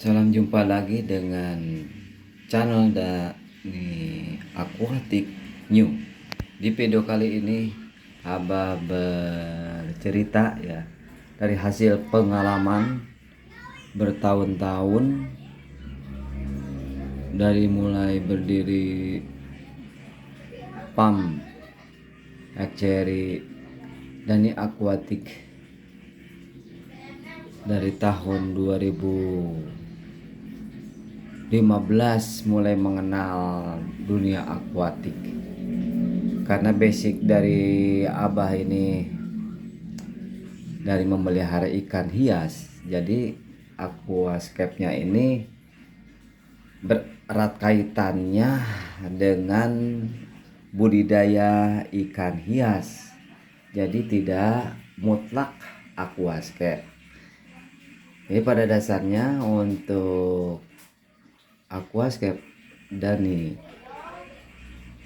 Salam jumpa lagi dengan channel dari Aquatic New. Di video kali ini Abah bercerita ya dari hasil pengalaman bertahun-tahun dari mulai berdiri PAM, Cherry dan ini Aquatic dari tahun 2015 mulai mengenal dunia akuatik. Karena basic dari Abah ini dari memelihara ikan hias, jadi aquascape-nya ini berat kaitannya dengan budidaya ikan hias. Jadi tidak mutlak aquascape. Jadi pada dasarnya untuk aquascape dan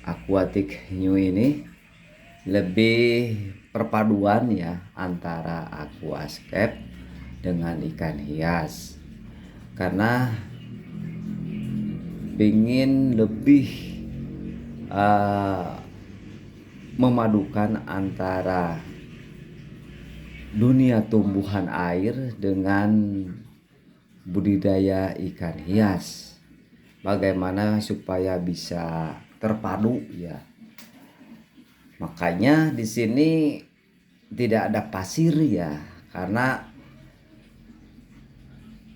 Aquatic New ini lebih perpaduan ya antara aquascape dengan ikan hias, karena ingin lebih memadukan antara dunia tumbuhan air dengan budidaya ikan hias. Bagaimana supaya bisa terpadu ya. Makanya di sini tidak ada pasir ya, karena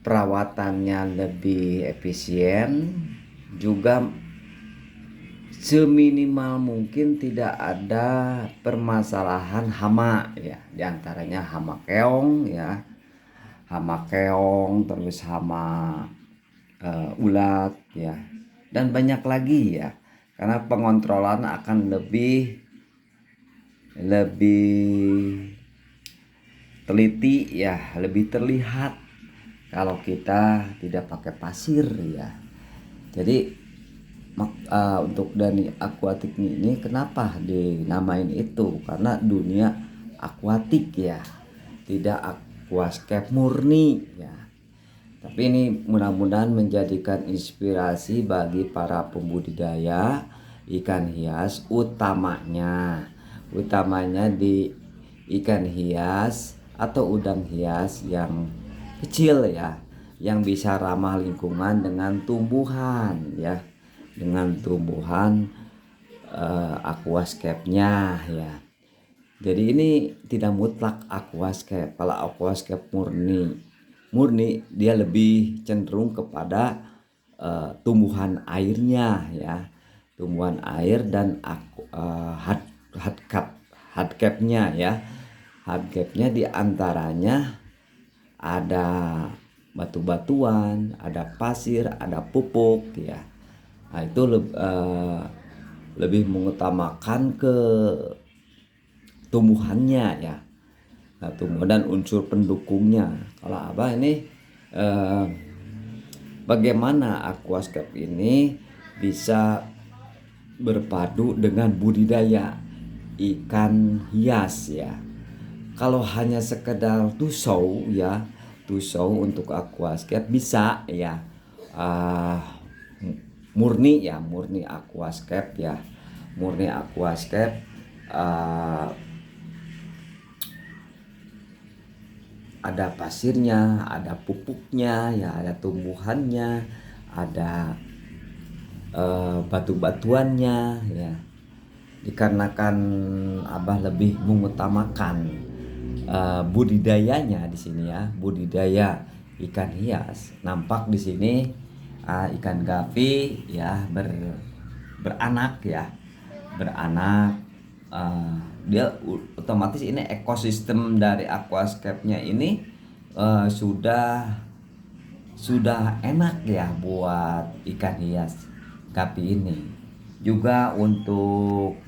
perawatannya lebih efisien, juga seminimal mungkin tidak ada permasalahan hama ya, diantaranya hama keong ya, hama keong, terus hama ulat ya, dan banyak lagi ya, karena pengontrolan akan lebih teliti ya, lebih terlihat kalau kita tidak pakai pasir ya. Jadi untuk Dani Aquatic ini kenapa dinamain itu, karena dunia akuatik ya, tidak aquascape murni ya. Tapi ini mudah-mudahan menjadikan inspirasi bagi para pembudidaya ikan hias, utamanya di ikan hias atau udang hias yang kecil ya, yang bisa ramah lingkungan dengan tumbuhan ya, dengan tumbuhan aquascape-nya ya. Jadi ini tidak mutlak aquascape. Kalau aquascape murni dia lebih cenderung kepada tumbuhan airnya ya, tumbuhan air dan hardcap-nya ya. Hardcap-nya diantaranya ada batu-batuan, ada pasir, ada pupuk ya. Nah, itu lebih mengutamakan ke tumbuhannya ya. Nah, tumbuhan dan unsur pendukungnya. Kalau Abah ini bagaimana aquascape ini bisa berpadu dengan budidaya ikan hias ya. Kalau hanya sekedar tusau ya, tusau untuk aquascape bisa ya, murni aquascape ya, murni aquascape ada pasirnya, ada pupuknya ya, ada tumbuhannya, ada batu-batuannya ya. Dikarenakan Abah lebih mengutamakan budidayanya di sini ya, budidaya ikan hias. Nampak di sini ikan gapi ya beranak ya, beranak. Dia otomatis ini ekosistem dari aquascape-nya ini sudah enak ya buat ikan hias gapi ini. Juga untuk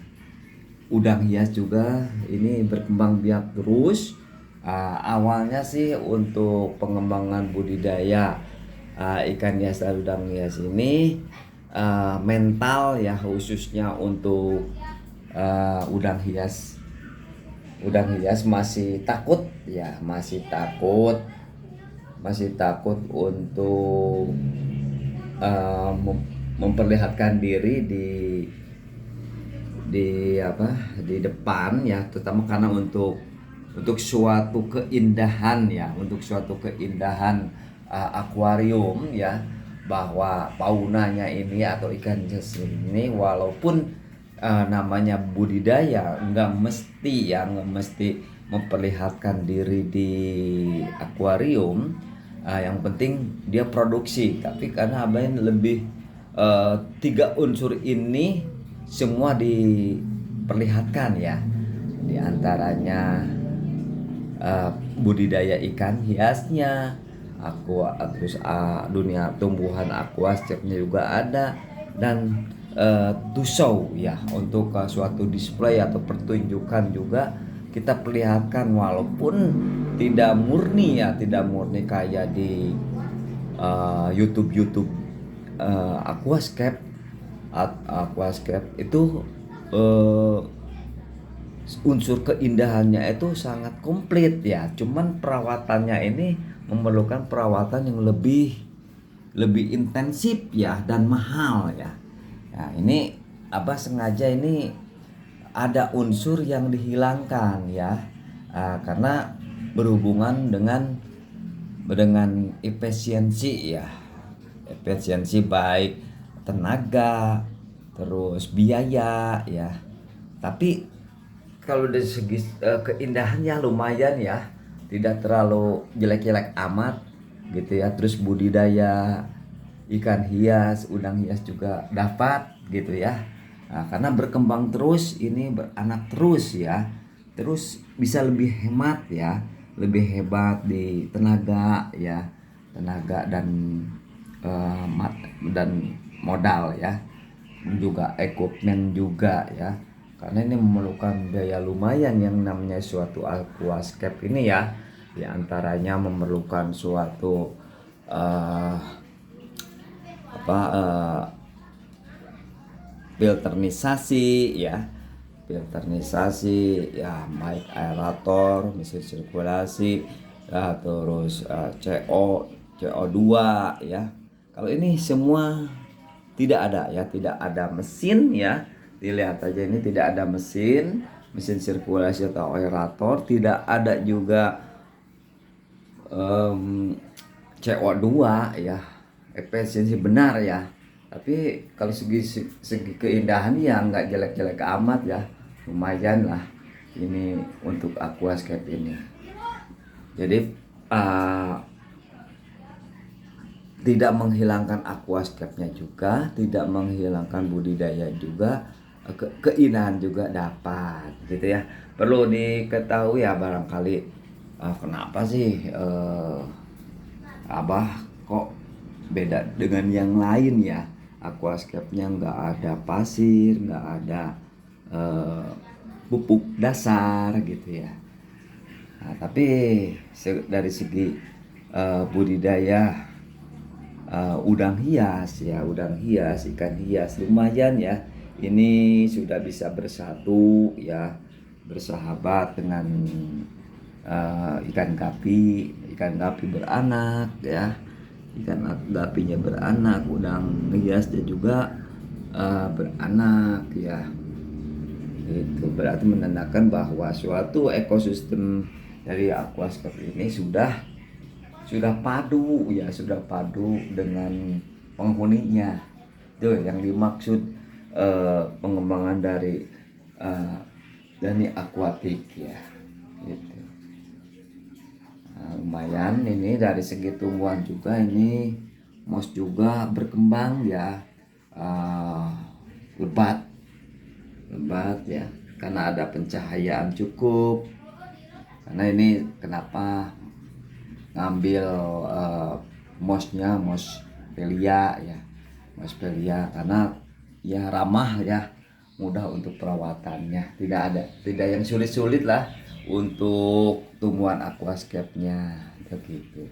udang hias juga ini berkembang biak terus. Awalnya sih untuk pengembangan budidaya ikan hias dan udang hias ini mental ya, khususnya untuk udang hias masih takut ya, masih takut masih takut untuk memperlihatkan diri di apa di depan ya, terutama karena untuk suatu keindahan ya, untuk suatu keindahan akuarium ya, bahwa faunanya ini atau ikan hias ini walaupun namanya budidaya nggak mesti memperlihatkan diri di akuarium. Yang penting dia produksi, tapi karena abang lebih tiga unsur ini semua diperlihatkan ya, di antaranya budidaya ikan hiasnya, terus dunia tumbuhan aquascape-nya juga ada, dan to show ya, untuk suatu display atau pertunjukan juga kita perlihatkan, walaupun tidak murni ya, tidak murni kayak di YouTube aquascape. Aquascape itu unsur keindahannya itu sangat komplit ya, cuman perawatannya ini memerlukan perawatan yang lebih intensif ya, dan mahal ya. Nah ini Abah sengaja ini ada unsur yang dihilangkan ya, karena berhubungan dengan efisiensi ya, efisiensi baik tenaga terus biaya ya. Tapi kalau dari segi keindahannya lumayan ya, tidak terlalu jelek-jelek amat gitu ya. Terus budidaya ikan hias, udang hias juga dapat gitu ya. Nah, karena berkembang terus, ini beranak terus ya, terus bisa lebih hemat ya, lebih hebat di tenaga ya, tenaga dan modal ya, juga equipment juga ya, karena ini memerlukan biaya lumayan yang namanya suatu aquascape ini ya. Di antaranya memerlukan suatu filternisasi ya, baik aerator, mesin sirkulasi ya, terus CO2 ya. Kalau ini semua tidak ada ya, tidak ada mesin ya, dilihat aja ini tidak ada mesin sirkulasi atau aerator, tidak ada juga CO2 ya, efisiensi benar ya. Tapi kalau segi keindahan ya nggak jelek-jelek amat ya, lumayan lah ini untuk aquascape ini. Jadi tidak menghilangkan aquascape-nya juga, tidak menghilangkan budidaya juga, keindahan juga dapat gitu ya. Perlu diketahui ya, barangkali kenapa sih Abah kok beda dengan yang lain ya, aquascape-nya nggak ada pasir, nggak ada pupuk dasar gitu ya. Nah, tapi dari segi budidaya udang hias ya, udang hias, ikan hias lumayan ya. Ini sudah bisa bersatu ya, bersahabat dengan ikan gapi beranak ya, ikan gapinya beranak, udang hiasnya juga beranak ya. Itu berarti menandakan bahwa suatu ekosistem dari aquascape ini sudah padu ya, sudah padu dengan penghuninya. Itu yang dimaksud pengembangan dari aquatik ya gitu. Nah, lumayan ini dari segi tumbuhan juga, ini moss juga berkembang ya, lebat ya, karena ada pencahayaan cukup. Karena ini kenapa ngambil mossnya, moss pelia ya, moss pelia, karena ya ramah ya, mudah untuk perawatannya, tidak yang sulit-sulit lah untuk tumbuhan aquascape-nya begitu.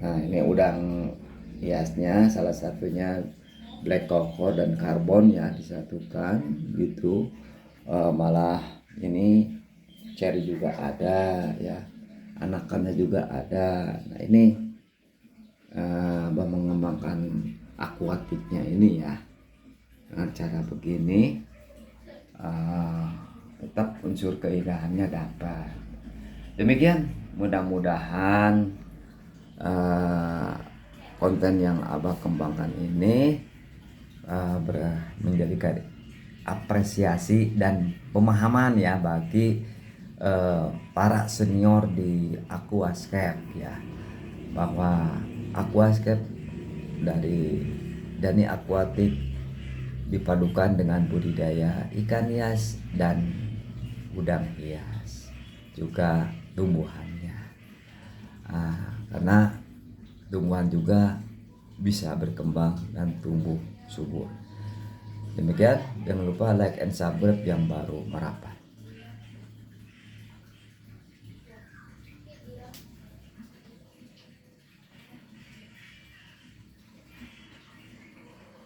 Nah ini udang hiasnya salah satunya black coco dan karbon ya disatukan gitu, malah ini cherry juga ada ya, anakannya juga ada. Nah ini Abah mengembangkan akuatiknya ini ya dengan cara begini, tetap unsur keindahannya dapat. Demikian, mudah-mudahan konten yang Abah kembangkan ini menjadikan apresiasi dan pemahaman ya bagi para senior di aquascape ya, bahwa aquascape dari Dani Aquatic dipadukan dengan budidaya ikan hias dan udang hias, juga tumbuhannya. Karena tumbuhan juga bisa berkembang dan tumbuh subur. Demikian, jangan lupa like and subscribe yang baru merapat.